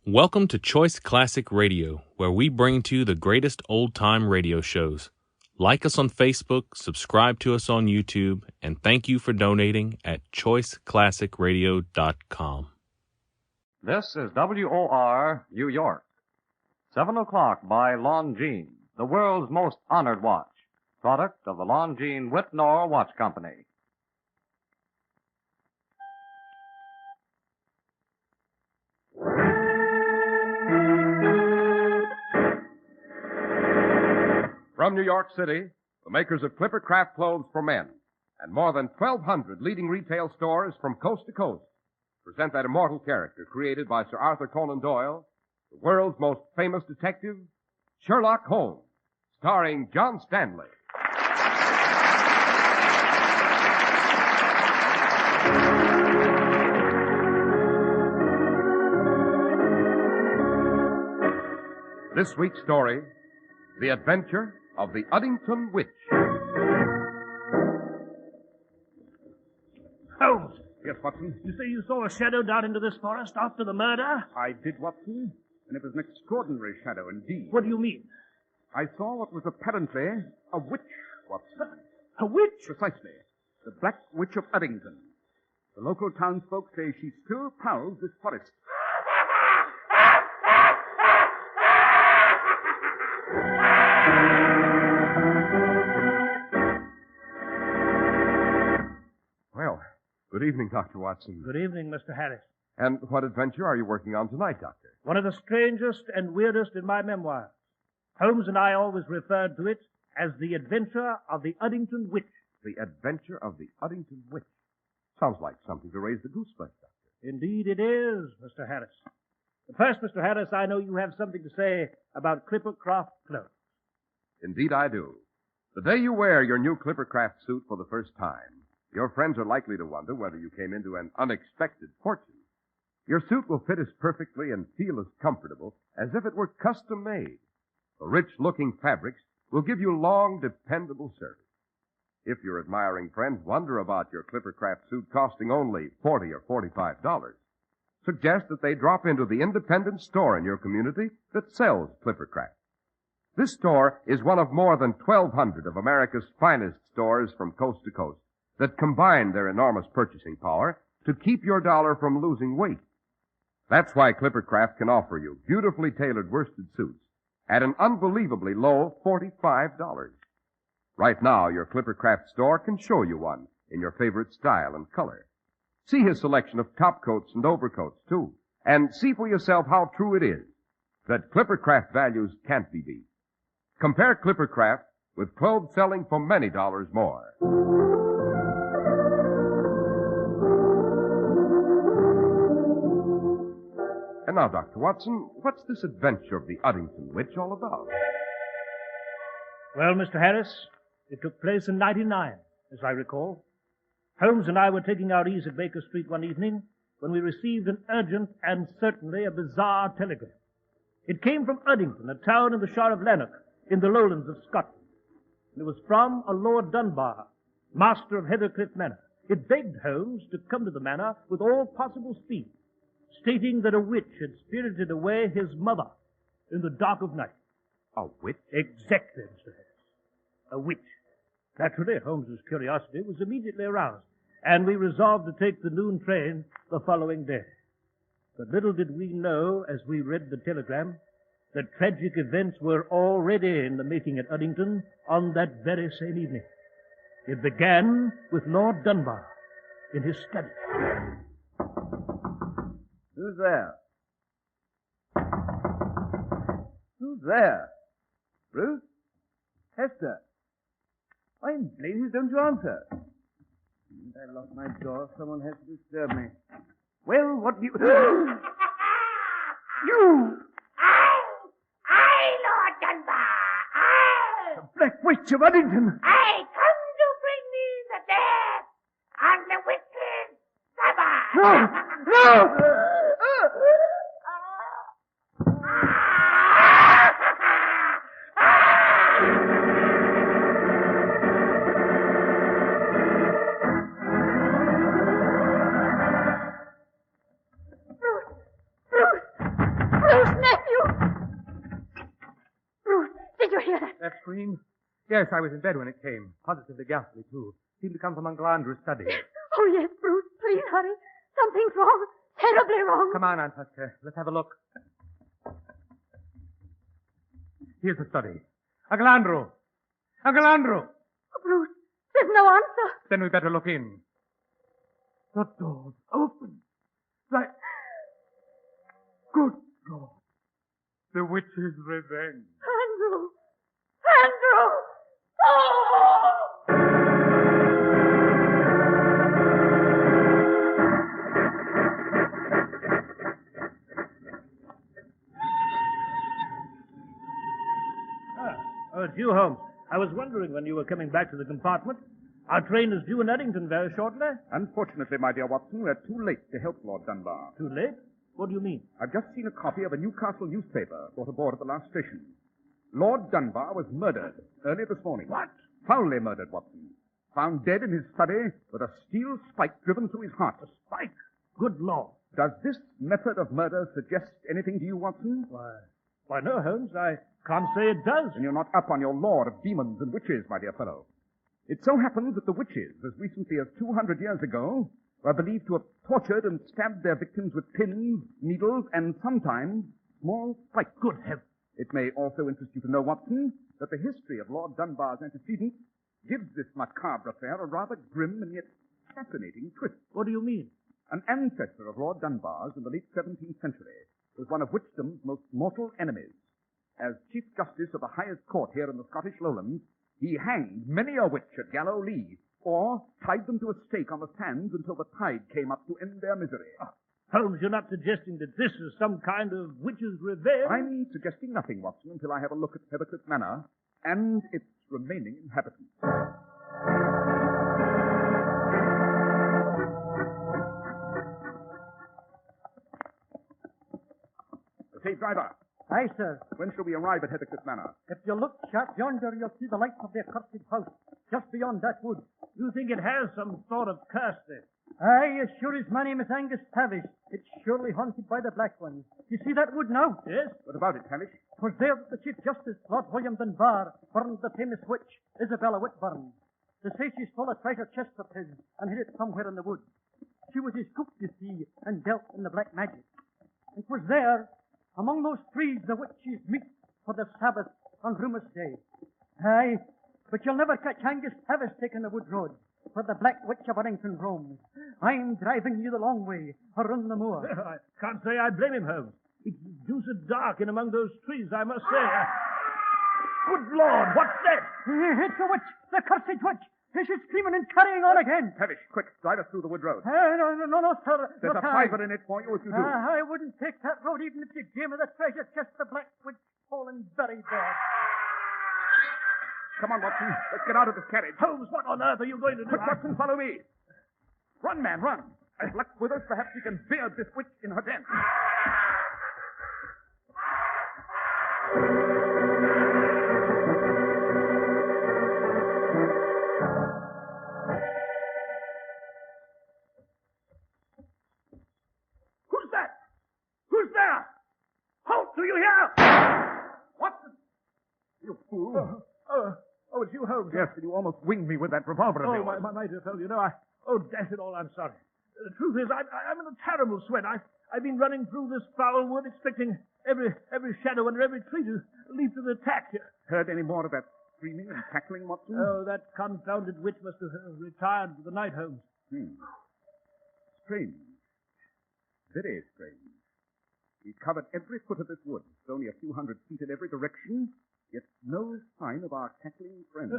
Welcome to Choice Classic Radio, where we bring to you the greatest old-time radio shows. Like us on Facebook, subscribe to us on YouTube, and thank you for donating at choiceclassicradio.com. This is WOR, New York. 7 o'clock by Longines, the world's most honored watch. Product of the Longines Whitnor Watch Company. From New York City, the makers of Clipper Craft clothes for men and more than 1,200 leading retail stores from coast to coast present that immortal character created by Sir Arthur Conan Doyle, the world's most famous detective, Sherlock Holmes, starring John Stanley. This week's story, The Adventure of the Uddington Witch. Holmes, Yes, Watson? you say you saw a shadow down into this forest after the murder? I did, Watson, and it was an extraordinary shadow indeed. What do you mean? I saw what was apparently a witch, Watson. A witch? Precisely. The Black Witch of Uddington. The local townsfolk say she still prowls this forest. Well, good evening, Dr. Watson. Good evening, Mr. Harris. And what adventure are you working on tonight, Doctor? One of the strangest and weirdest in my memoirs. Holmes and I always referred to it as the adventure of the Uddington Witch. The Adventure of the Uddington Witch. Sounds like something to raise the gooseflesh, Doctor. Indeed it is, Mr. Harris. But first, Mr. Harris, I know you have something to say about Clippercraft clothes. Indeed I do. The day you wear your new Clippercraft suit for the first time, your friends are likely to wonder whether you came into an unexpected fortune. Your suit will fit as perfectly and feel as comfortable as if it were custom made. The rich-looking fabrics will give you long, dependable service. If your admiring friends wonder about your Clippercraft suit costing only $40 or $45, suggest that they drop into the independent store in your community that sells Clippercraft. This store is one of more than 1,200 of America's finest stores from coast to coast that combine their enormous purchasing power to keep your dollar from losing weight. That's why Clippercraft can offer you beautifully tailored worsted suits at an unbelievably low $45. Right now, your Clippercraft store can show you one in your favorite style and color. See his selection of topcoats and overcoats, too, and see for yourself how true it is that Clippercraft values can't be beat. Compare Clippercraft with clothes selling for many dollars more. And now, Dr. Watson, what's this adventure of the Uddington Witch all about? Well, Mr. Harris, it took place in '99, as I recall. Holmes and I were taking our ease at Baker Street one evening when we received an urgent and certainly a bizarre telegram. It came from Uddington, a town in the Shire of Lanark, in the lowlands of Scotland. And it was from a Lord Dunbar, master of Heathercliff Manor. It begged Holmes to come to the manor with all possible speed, stating that a witch had spirited away his mother in the dark of night. A witch? Exactly, Mr. Harris. A witch. Naturally, Holmes's curiosity was immediately aroused, and we resolved to take the noon train the following day. But little did we know, as we read the telegram, that tragic events were already in the making at Uddington on that very same evening. It began with Lord Dunbar in his study. Who's there? Who's there? Bruce? Hester? Why in blazes don't you answer? I locked my door. Someone has to disturb me. Well, what do you... You! I, Lord Dunbar, I! The Black Witch of Uddington! I come to bring me the death on the wicked Sabbath! No! That scream? Yes, I was in bed when it came. Positively ghastly, too. Seemed to come from Uncle Andrew's study. Oh, yes, Bruce. Please hurry. Something's wrong. Terribly wrong. Come on, Aunt Husker. Let's have a look. Here's the study. Uncle Andrew! Uncle Andrew! Oh, Bruce, there's no answer. Then we better look in. The door's open. Like... Good God. The witch's revenge. Andrew! Andrew! Oh! Oh, it's you, Holmes. I was wondering when you were coming back to the compartment. Our train is due in Uddington very shortly. Unfortunately, my dear Watson, we're too late to help Lord Dunbar. Too late? What do you mean? I've just seen a copy of a Newcastle newspaper brought aboard at the last station. Lord Dunbar was murdered early this morning. What? Foully murdered, Watson. Found dead in his study with a steel spike driven through his heart. A spike? Good Lord. Does this method of murder suggest anything to you, Watson? Why, no, Holmes. I can't say it does. Then you're not up on your lore of demons and witches, my dear fellow. It so happens that the witches, as recently as 200 years ago, were believed to have tortured and stabbed their victims with pins, needles, and sometimes small spikes. Good heavens. It may also interest you to know, Watson, that the history of Lord Dunbar's antecedents gives this macabre affair a rather grim and yet fascinating twist. What do you mean? An ancestor of Lord Dunbar's in the late 17th century was one of witchdom's most mortal enemies. As Chief Justice of the highest court here in the Scottish Lowlands, he hanged many a witch at Gallow Lee, or tied them to a stake on the sands until the tide came up to end their misery. Holmes, you're not suggesting that this is some kind of witch's revenge? I'm suggesting nothing, Watson, until I have a look at Heathercliff Manor and its remaining inhabitants. Say, driver, Aye, sir. when shall we arrive at Heathercliff Manor? If you look sharp yonder, you'll see the lights of the accursed house, just beyond that wood. You think it has some sort of curse there? Aye, as sure as my name is Angus Tavish, it's surely haunted by the Black Ones. You see that wood now? Yes? What about it, Tavish? 'Twas there that the Chief Justice, Lord William Dunbar, burned the famous witch, Isabella Whitburn. They say she stole a treasure chest of his and hid it somewhere in the woods. She was his cook, you see, and dealt in the black magic. It was there, among those trees, the witches meet for the Sabbath on Rumours Day. Aye, but you'll never catch Angus Tavish taking the wood road, where the Black Witch of Uddington roams. I'm driving you the long way, around the moor. I can't say I blame him, Holmes. It's deuced dark in among those trees, I must say. Good Lord, what's that? It's a witch, the cursed witch. She's screaming and carrying on again. Tavish, quick, drive us through the wood road. No, sir. There's Look, a fiver in it for you if you do. I wouldn't take that road even if you gave me the treasure chest, the Black Witch fallen very bad. Come on, Watson. Let's get out of this carriage. Holmes, what on earth are you going to do? Quick, Watson, follow me. Run, man, run. As luck's with us, perhaps we can beard this witch in her den. Who's that? Who's there? Halt, do you hear? Watson! You fool. Oh, it's you, Holmes. Yes, you almost winged me with that revolver of Oh, yours. my dear fellow, you know, dash it all, I'm sorry. The truth is, I'm in a terrible sweat. I've been running through this foul wood, expecting every shadow under every tree to leap to the attack. Heard any more of that screaming and cackling, Watson? Oh, that confounded witch must have retired for the night, Holmes. Strange. Very strange. We've covered every foot of this wood. It's only a few hundred feet in every direction, yet no sign of our cackling friend.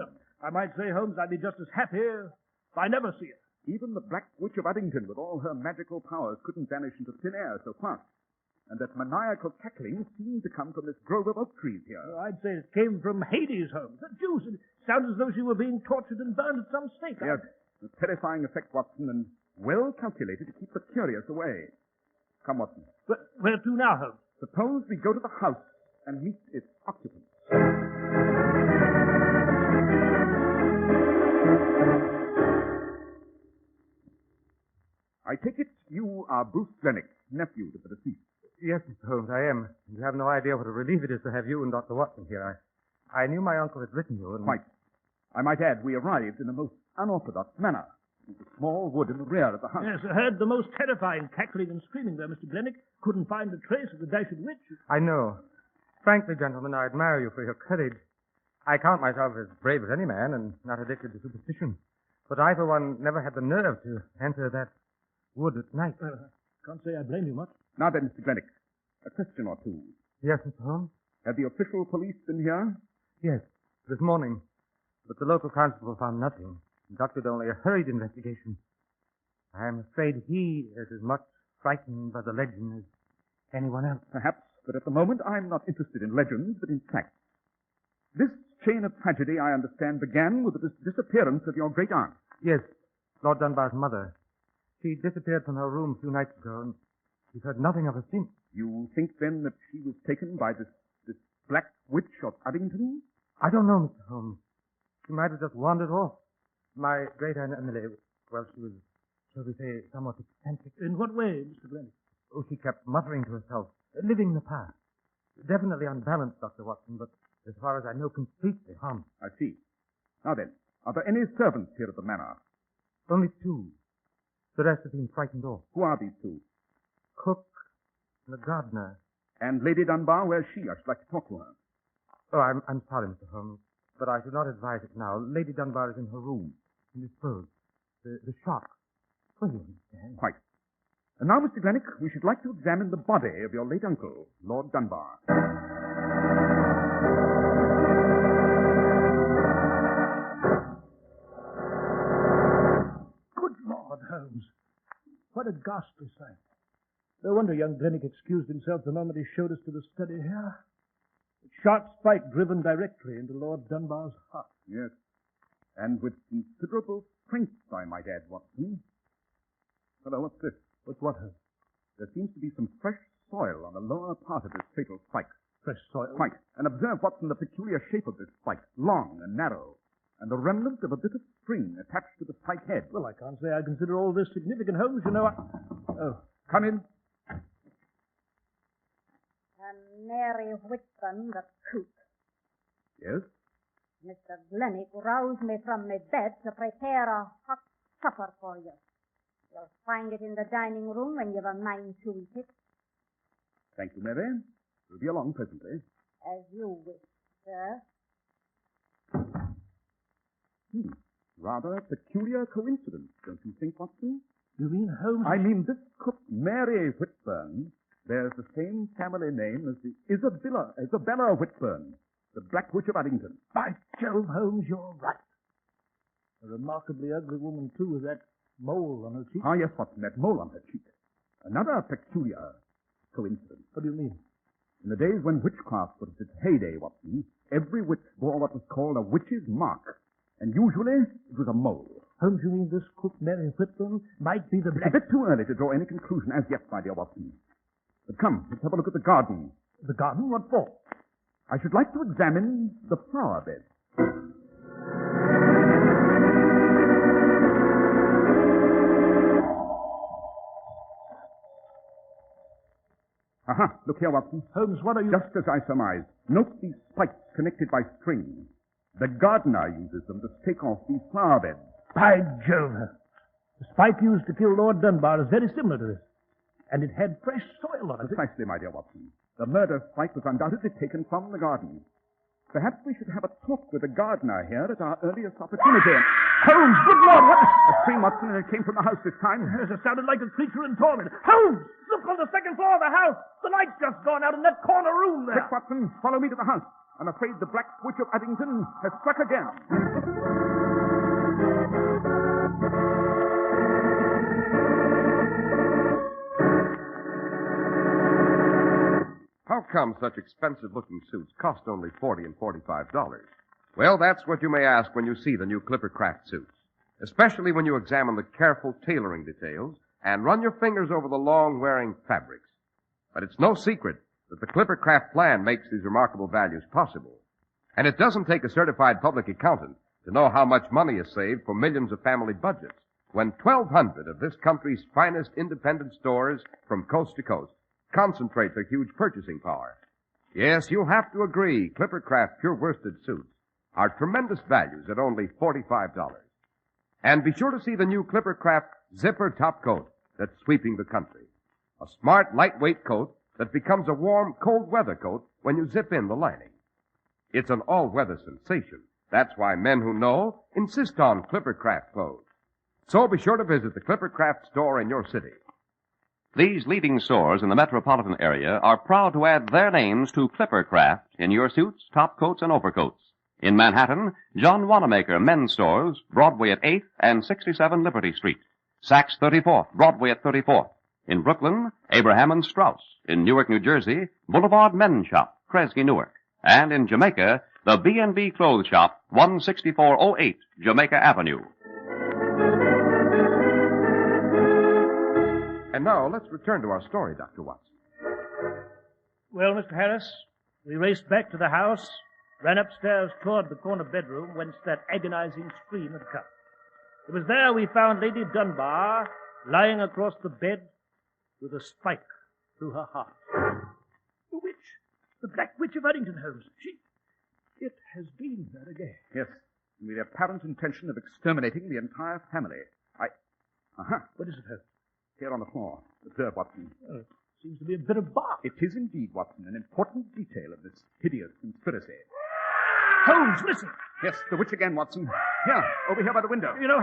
I might say, Holmes, I'd be just as happy if I never see it. Even the Black Witch of Uddington, with all her magical powers, couldn't vanish into thin air so fast. And that maniacal cackling seemed to come from this grove of oak trees here. I'd say it came from Hades, Holmes. The deuce, it sounds as though she were being tortured and burned at some stake. Yes, a terrifying effect, Watson, and well calculated to keep the curious away. Come, Watson. But where to now, Holmes? Suppose we go to the house and meet its occupants. I take it you are Bruce Lennox, nephew to the deceased. Yes, Mr. Holmes, I am. You have no idea what a relief it is to have you and Dr. Watson here. I knew my uncle had written you, and... Quite. I might add, we arrived in a most unorthodox manner. With a small wood in the rear of the house. Yes, I heard the most terrifying cackling and screaming there, Mr. Glennick. Couldn't find a trace of the dashed witch. I know. Frankly, gentlemen, I admire you for your courage. I count myself as brave as any man and not addicted to superstition. But I, for one, never had the nerve to enter that wood at night. Can't say I blame you much. Now then, Mr. Glennick, a question or two. Yes, Mr. Holmes? Have the official police been here? Yes, this morning. But the local constable found nothing. Conducted only a hurried investigation. I am afraid he is as much frightened by the legend as anyone else. Perhaps, but at the moment I'm not interested in legends, but in facts. This chain of tragedy, I understand, began with the disappearance of your great aunt. Yes, Lord Dunbar's mother. She disappeared from her room a few nights ago, and we've heard nothing of her since. You think, then, that she was taken by this black witch of Uddington? I don't know, Mr. Holmes. She might have just wandered off. My great aunt Emily, well, she was, shall we say, somewhat eccentric. In what way, Mr. Glennick? Oh, she kept muttering to herself, living in the past. Definitely unbalanced, Dr. Watson, but as far as I know, completely harmless. I see. Now then, are there any servants here at the manor? Only two. The rest have been frightened off. Who are these two? Cook and the gardener. And Lady Dunbar, where's she? I should like to talk to her. Oh, I'm sorry, Mr. Holmes, but I should not advise it now. Lady Dunbar is in her room, indisposed. The shock. Well, you understand. Quite. And now, Mr. Glennick, we should like to examine the body of your late uncle, Lord Dunbar. Good Lord, Holmes. What a ghastly sight. No wonder young Glennick excused himself the moment he showed us to the study here. A sharp spike driven directly into Lord Dunbar's heart. Yes. And with considerable strength, I might add, Watson. Hello, what's this? What's what, Holmes? There seems to be some fresh soil on the lower part of this fatal spike. Fresh soil? Quite. And observe, Watson, the peculiar shape of this spike. Long and narrow. And the remnant of a bit of string attached to the spike head. Well, I can't say I consider all this significant, Holmes. You know, Oh. Come in. Mary Whitburn, the cook. Yes? Mr. Glennick roused me from my bed to prepare a hot supper for you. You'll find it in the dining room when you've a mind to eat it. Thank you, Mary. We'll be along presently. As you wish, sir. Rather peculiar coincidence, don't you think, Watson? You mean Holmes? I mean, this cook, Mary Whitburn, bears the same family name as the Isabella Whitburn, the Black Witch of Uddington. By Jove, Holmes, you're right. A remarkably ugly woman, too, with that mole on her cheek. Ah, yes, Watson, that mole on her cheek. Another peculiar coincidence. What do you mean? In the days when witchcraft was at its heyday, Watson, every witch bore what was called a witch's mark. And usually, it was a mole. Holmes, you mean this cook, Mary Whitburn, might be the It's black... a bit too early to draw any conclusion as yet, my dear Watson. But come, let's have a look at the garden. The garden? What for? I should like to examine the flower bed. Aha, look here, Watson. Holmes, what are you... Just as I surmised. Note these spikes connected by string. The gardener uses them to stake off these flower beds. By Jove! The spike used to kill Lord Dunbar is very similar to this. And it had fresh soil on it. Precisely, my dear Watson. The murder spike was undoubtedly taken from the garden. Perhaps we should have a talk with the gardener here at our earliest opportunity. Holmes, good Lord, what? A scream, Watson, and it came from the house this time. Yes, it sounded like a creature in torment. Holmes! Look on the second floor of the house! The light's just gone out in that corner room there. Quick, Watson, follow me to the house. I'm afraid the Black Witch of Uddington has struck again. How come such expensive-looking suits cost only $40 and $45? Well, that's what you may ask when you see the new Clippercraft suits, especially when you examine the careful tailoring details and run your fingers over the long-wearing fabrics. But it's no secret that the Clippercraft plan makes these remarkable values possible. And it doesn't take a certified public accountant to know how much money is saved for millions of family budgets when 1,200 of this country's finest independent stores from coast to coast concentrate their huge purchasing power. Yes, you'll have to agree. Clippercraft pure worsted suits are tremendous values at only $45. And be sure to see the new Clippercraft zipper top coat that's sweeping the country. A smart, lightweight coat that becomes a warm, cold weather coat when you zip in the lining. It's an all-weather sensation. That's why men who know insist on Clippercraft clothes. So be sure to visit the Clippercraft store in your city. These leading stores in the metropolitan area are proud to add their names to Clippercraft in your suits, top coats, and overcoats. In Manhattan, John Wanamaker Men's Stores, Broadway at 8th and 67 Liberty Street. Saks 34th, Broadway at 34th. In Brooklyn, Abraham and Strauss. In Newark, New Jersey, Boulevard Men's Shop, Kresge, Newark. And in Jamaica, the B&B Clothes Shop, 16408 Jamaica Avenue. And now, let's return to our story, Dr. Watson. Well, Mr. Harris, we raced back to the house, ran upstairs toward the corner bedroom whence that agonizing scream had come. It was there we found Lady Dunbar lying across the bed with a spike through her heart. The witch! The Black Witch of Uddington, Holmes. It has been there again. Yes, with the apparent intention of exterminating the entire family. What is it, Holmes? Here on the floor. Observe, Watson. Oh, it seems to be a bit of bark. It is indeed, Watson, an important detail of this hideous conspiracy. Holmes, listen! Yes, the witch again, Watson. Here, over here by the window. You know,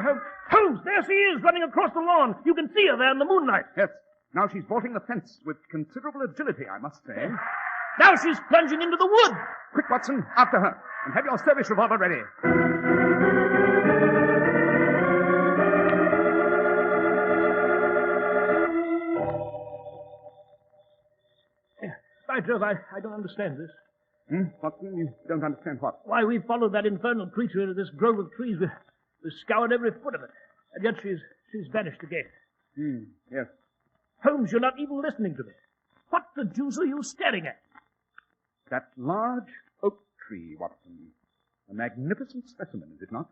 Holmes, there she is, running across the lawn. You can see her there in the moonlight. Yes, now she's vaulting the fence with considerable agility, I must say. Now she's plunging into the wood. Quick, Watson, after her. And have your service revolver ready. By Jove, I don't understand this. Watson, you don't understand what? Why, we followed that infernal creature into this grove of trees. We scoured every foot of it. And yet she's vanished again. Yes. Holmes, you're not even listening to me. What the deuce are you staring at? That large oak tree, Watson. A magnificent specimen, is it not?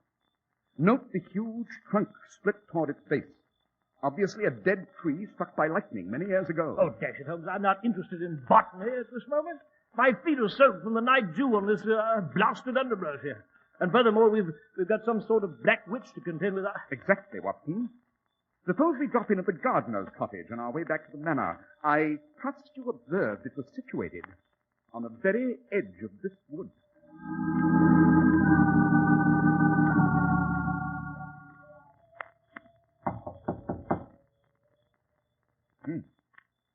Note the huge trunk split toward its base. Obviously a dead tree struck by lightning many years ago. Oh, dash it, Holmes, I'm not interested in botany at this moment. My feet are soaked from the night dew on this blasted underbrush here. And furthermore, we've got some sort of black witch to contend with. Exactly, Watson. Suppose we drop in at the gardener's cottage on our way back to the manor. I trust you observed it was situated on the very edge of this wood.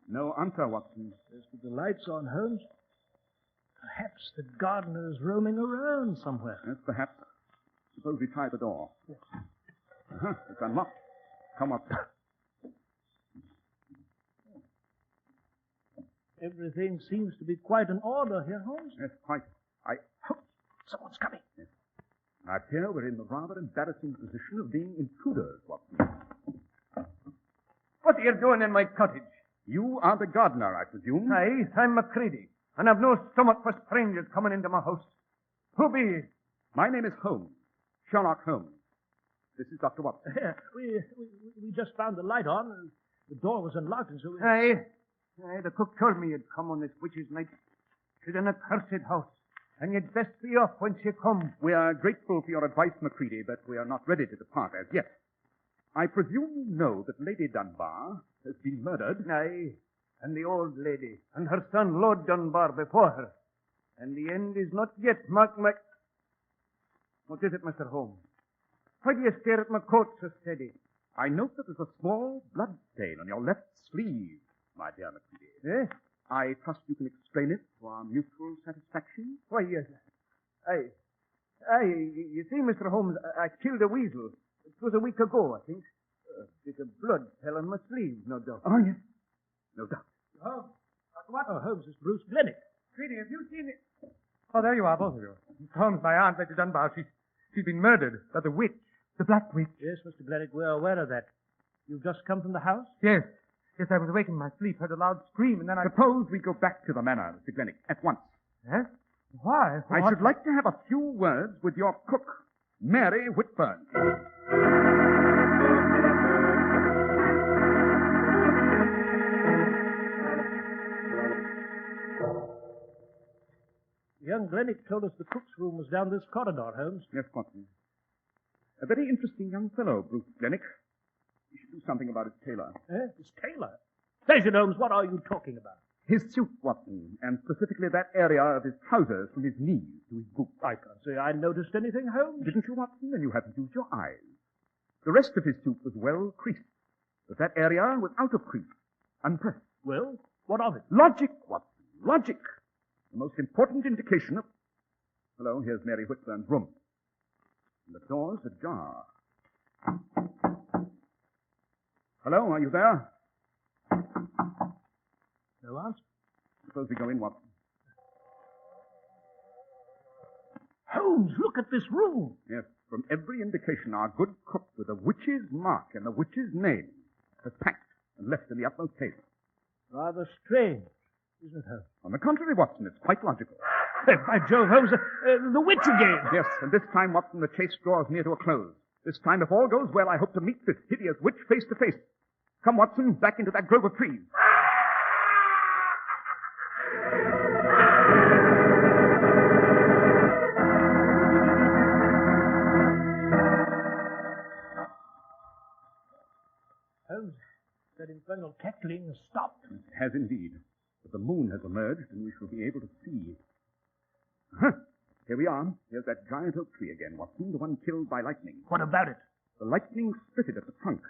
No answer, Watson. There's the lights on, Holmes. Perhaps the gardener's roaming around somewhere. Yes, perhaps. Suppose we try the door. Yes. It's unlocked. Come up. Everything seems to be quite in order here, Holmes. Yes, quite. Someone's coming. Yes. I fear we're in the rather embarrassing position of being intruders, Watson. What are you doing in my cottage? You are the gardener, I presume? Aye, I'm Macready, and I've no stomach for strangers coming into my house. Who be ye? My name is Holmes. Sherlock Holmes. This is Dr. Watson. We just found the light on, and the door was unlocked, and so we... Aye, the cook told me you'd come on this witch's night. She's an accursed house, and you'd best be off when she comes. We are grateful for your advice, Macready, but we are not ready to depart as yet. I presume you know that Lady Dunbar has been murdered. Aye, and the old lady, and her son Lord Dunbar before her. And the end is not yet, mark my... What is it, Mr. Holmes? Why do you stare at my coat so steady? I note that there's a small blood stain on your left sleeve, my dear Macready. Eh? I trust you can explain it to our mutual satisfaction. Why, yes. You see, Mr. Holmes, I killed a weasel. It was a week ago, I think. A bit of blood fell on my sleeve, no doubt. Oh, yes. No doubt. Oh, What? Oh, Holmes, it's Bruce Glennick. Tweedy, have you seen it? Oh, there you are, both of you. Holmes, my aunt, Lady Dunbar, she's been murdered by the witch, the Black Witch. Yes, Mr. Glennick, we're aware of that. You've just come from the house? Yes, I was awake in my sleep, heard a loud scream, and then I... Suppose we go back to the manor, Mr. Glennick, at once. Yes? Why? I should like to have a few words with your cook, Mary Whitburn. Young Glennick told us the cook's room was down this corridor, Holmes. Yes, Watson. A very interesting young fellow, Bruce Glennick. We should do something about his tailor. His tailor? Sergeant Holmes, what are you talking about? His suit, Watson, and specifically that area of his trousers from his knees to his boots. I can't say I noticed anything, Holmes. Didn't you, Watson? Then you haven't used your eyes. The rest of his suit was well creased, but that area was out of crease, unpressed. Well, what of it? Logic, Watson, logic. The most important indication of... Hello, here's Mary Whitburn's room. And the door's ajar. Hello, are you there? No answer. Suppose we go in, Watson. Holmes, look at this room. Yes, from every indication, our good cook with a witch's mark and the witch's name has packed and left in the utmost haste. Rather strange, isn't it, Holmes? On the contrary, Watson, it's quite logical. By Jove, Holmes, the witch again. Yes, and this time, Watson, the chase draws near to a close. This time, if all goes well, I hope to meet this hideous witch face to face. Come, Watson, back into that grove of trees. Holmes, that infernal cackling has stopped. It has indeed. But the moon has emerged, and we shall be able to see. Huh. Here we are. Here's that giant oak tree again, Watson, the one killed by lightning. What about it? The lightning split at the trunk.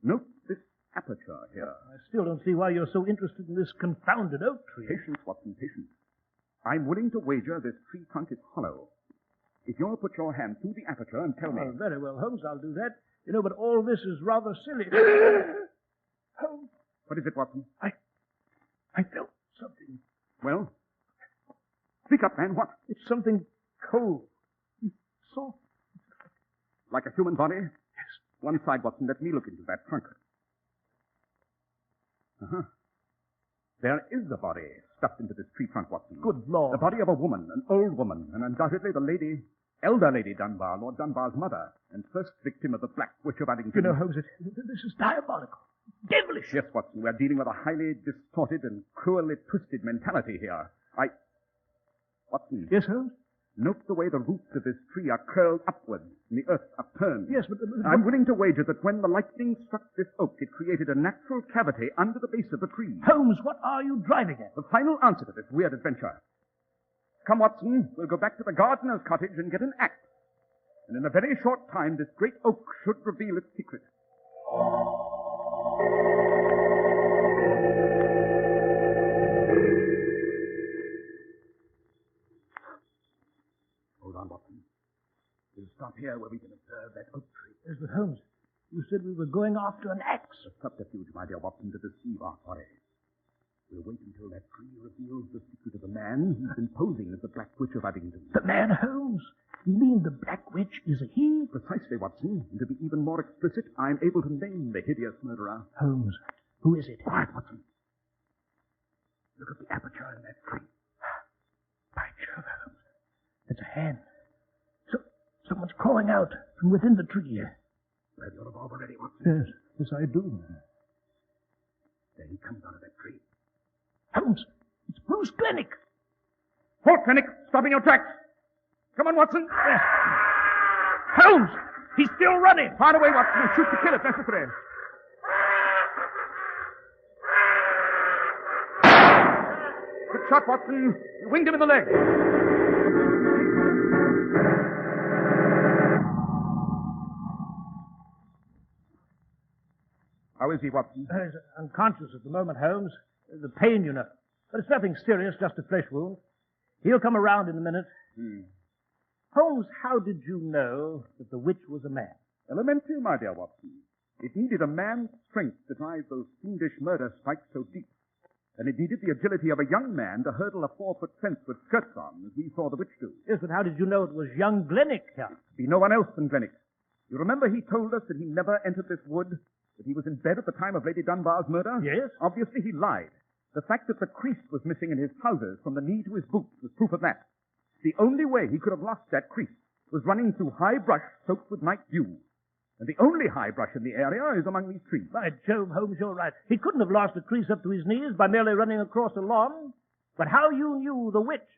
Note this aperture here. I still don't see why you're so interested in this confounded oak tree. Patience, Watson, patience. I'm willing to wager this tree trunk is hollow. If you'll put your hand through the aperture and tell me... Oh, very well, Holmes, I'll do that. You know, but all this is rather silly. Holmes, What is it, Watson? I felt something. Well? Speak up, man. What? It's something cold. Soft. Like a human body? Yes. One side, Watson. Let me look into that trunk. Uh-huh. There is a body stuffed into this tree trunk, Watson. Good Lord. The body of a woman, an old woman, and undoubtedly the lady, elder Lady Dunbar, Lord Dunbar's mother, and first victim of the Black Witch of Uddington. You know, Holmes, this is diabolical. Devilish. Yes, Watson, we're dealing with a highly distorted and cruelly twisted mentality here. Watson. Yes, Holmes? Note the way the roots of this tree are curled upwards and the earth upturned. Yes, but... I'm willing to wager that when the lightning struck this oak, it created a natural cavity under the base of the tree. Holmes, what are you driving at? The final answer to this weird adventure. Come, Watson, we'll go back to the gardener's cottage and get an axe. And in a very short time, this great oak should reveal its secret. Hold on, Watson. We'll stop here where we can observe that oak tree. Yes, but Holmes, you said we were going after an axe. A subterfuge, my dear Watson, to deceive our quarry. We'll wait until that tree reveals the secret of the man who's been posing as the Black Witch of Uddington. The man, Holmes? You mean the Black Witch is a he? Precisely, Watson. And to be even more explicit, I'm able to name the hideous murderer. Holmes, who is it? Quiet, Watson. Look at the aperture in that tree. By Jove, Holmes. It's a hand. Someone's crawling out from within the tree. You have your revolver ready, Watson? Yes, I do. There he comes out of that tree. Holmes, it's Bruce Glennick. Halt, Glennick! Stop in your tracks! Come on, Watson! Yes. Holmes! He's still running! Fire away, Watson, and shoot to kill if necessary. Good shot, Watson. You winged him in the leg. How is he, Watson? He's unconscious at the moment, Holmes. The pain, you know. But it's nothing serious, just a flesh wound. He'll come around in a minute. Holmes, how did you know that the witch was a man? Elementary, my dear Watson. It needed a man's strength to drive those fiendish murder strikes so deep. And it needed the agility of a young man to hurdle a 4-foot fence with skirts on, as we saw the witch do. Yes, but how did you know it was young Glennick here? Be no one else than Glennick. You remember he told us that he never entered this wood? That he was in bed at the time of Lady Dunbar's murder? Yes. Obviously he lied. The fact that the crease was missing in his trousers from the knee to his boots was proof of that. The only way he could have lost that crease was running through high brush soaked with night dew. And the only high brush in the area is among these trees. By Jove, Holmes, you're right. He couldn't have lost a crease up to his knees by merely running across a lawn. But how you knew the witch,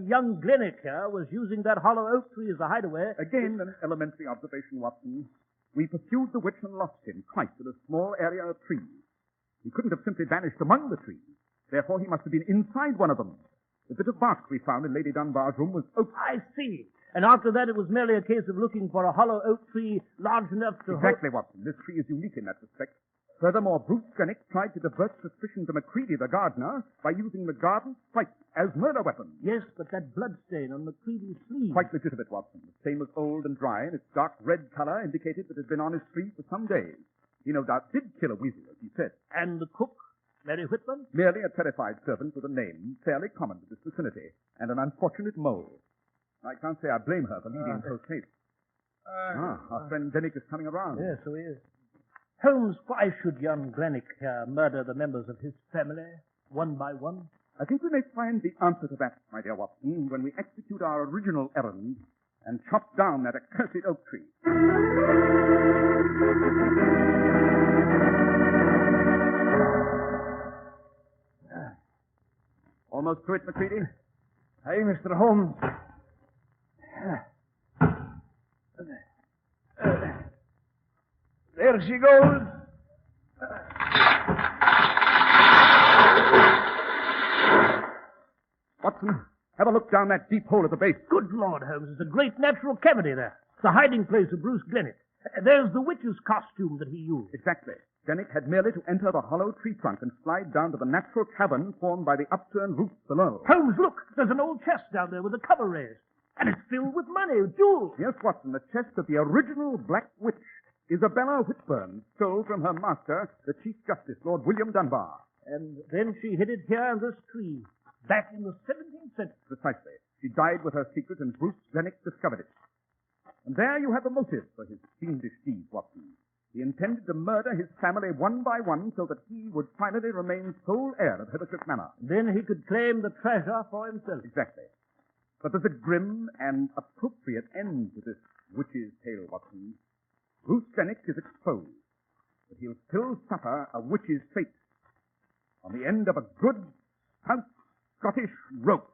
young Glennick here, was using that hollow oak tree as a hideaway... Again, an elementary observation, Watson. We pursued the witch and lost him twice in a small area of trees. He couldn't have simply vanished among the trees. Therefore, he must have been inside one of them. The bit of bark we found in Lady Dunbar's room was oak. I see. And after that, it was merely a case of looking for a hollow oak tree large enough to... Exactly, Watson. This tree is unique in that respect. Furthermore, Bruce Glennick tried to divert suspicion to Macready, the gardener, by using the garden spikes as murder weapons. Yes, but that bloodstain on Macready's sleeve... Quite legitimate, Watson. The stain was old and dry, and its dark red color indicated that it had been on his sleeve for some days. He no doubt did kill a weasel, as he said. And the cook, Mary Whitman? Merely a terrified servant with a name fairly common to this vicinity, and an unfortunate mole. I can't say I blame her for leading post haste. Our friend Glennick is coming around. Yes, so he is. Holmes, why should young Glennick murder the members of his family, one by one? I think we may find the answer to that, my dear Watson, when we execute our original errand and chop down that accursed oak tree. Almost to it, Macready. Hey, Mr. Holmes. There she goes. Watson, have a look down that deep hole at the base. Good Lord, Holmes, there's a great natural cavity there. It's the hiding place of Bruce Glennick. There's the witch's costume that he used. Exactly. Glennick had merely to enter the hollow tree trunk and slide down to the natural cavern formed by the upturned roots below. Holmes, look! There's an old chest down there with a cover raised. And it's filled with money, jewels. Yes, Watson, the chest of the original Black Witch, Isabella Whitburn, stole from her master, the Chief Justice, Lord William Dunbar. And then she hid it here in this tree, back in the 17th century. Precisely. She died with her secret, and Bruce Glennick discovered it. And there you have the motive for his fiendish deeds, Watson. He intended to murder his family one by one so that he would finally remain sole heir of Heathercliff Manor. Then he could claim the treasure for himself. Exactly. But there's a grim and appropriate end to this witch's tale, Watson. Bruce Glennick is exposed, but he'll still suffer a witch's fate on the end of a good, stout Scottish rope.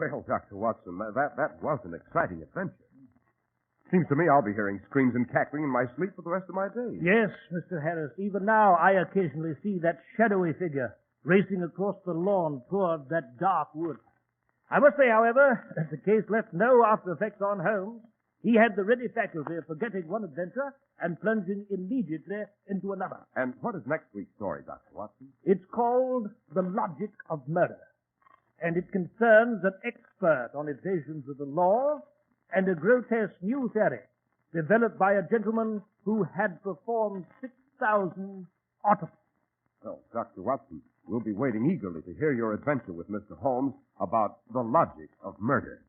Well, Dr. Watson, that was an exciting adventure. Seems to me I'll be hearing screams and cackling in my sleep for the rest of my days. Yes, Mr. Harris. Even now, I occasionally see that shadowy figure racing across the lawn toward that dark wood. I must say, however, that the case left no after effects on Holmes. He had the ready faculty of forgetting one adventure and plunging immediately into another. And what is next week's story, Dr. Watson? It's called The Logic of Murder, and it concerns an expert on evasions of the law and a grotesque new theory developed by a gentleman who had performed 6,000 autopsies. Well, Dr. Watson, we'll be waiting eagerly to hear your adventure with Mr. Holmes about the logic of murder.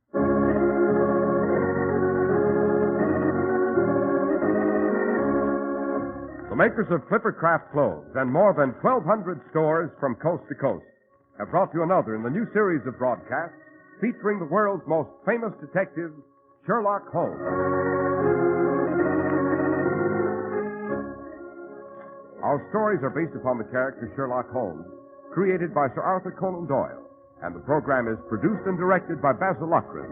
The makers of Clippercraft clothes and more than 1,200 stores from coast to coast have brought you another in the new series of broadcasts featuring the world's most famous detective, Sherlock Holmes. Our stories are based upon the character Sherlock Holmes, created by Sir Arthur Conan Doyle, and the program is produced and directed by Basil Lockridge.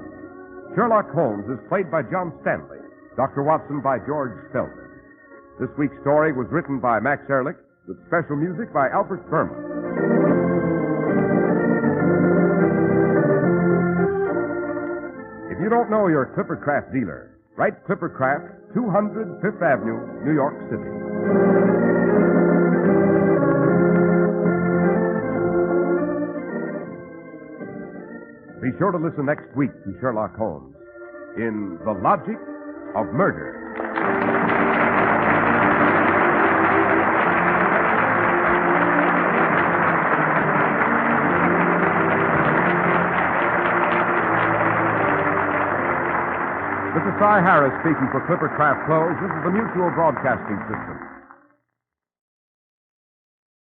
Sherlock Holmes is played by John Stanley, Dr. Watson by George Spelman. This week's story was written by Max Ehrlich, with special music by Albert Berman. If you don't know your Clippercraft dealer, write Clippercraft, 200 Fifth Avenue, New York City. Be sure to listen next week to Sherlock Holmes in The Logic of Murder. This is Cy Harris speaking for Clippercraft Clothes. This is the Mutual Broadcasting System.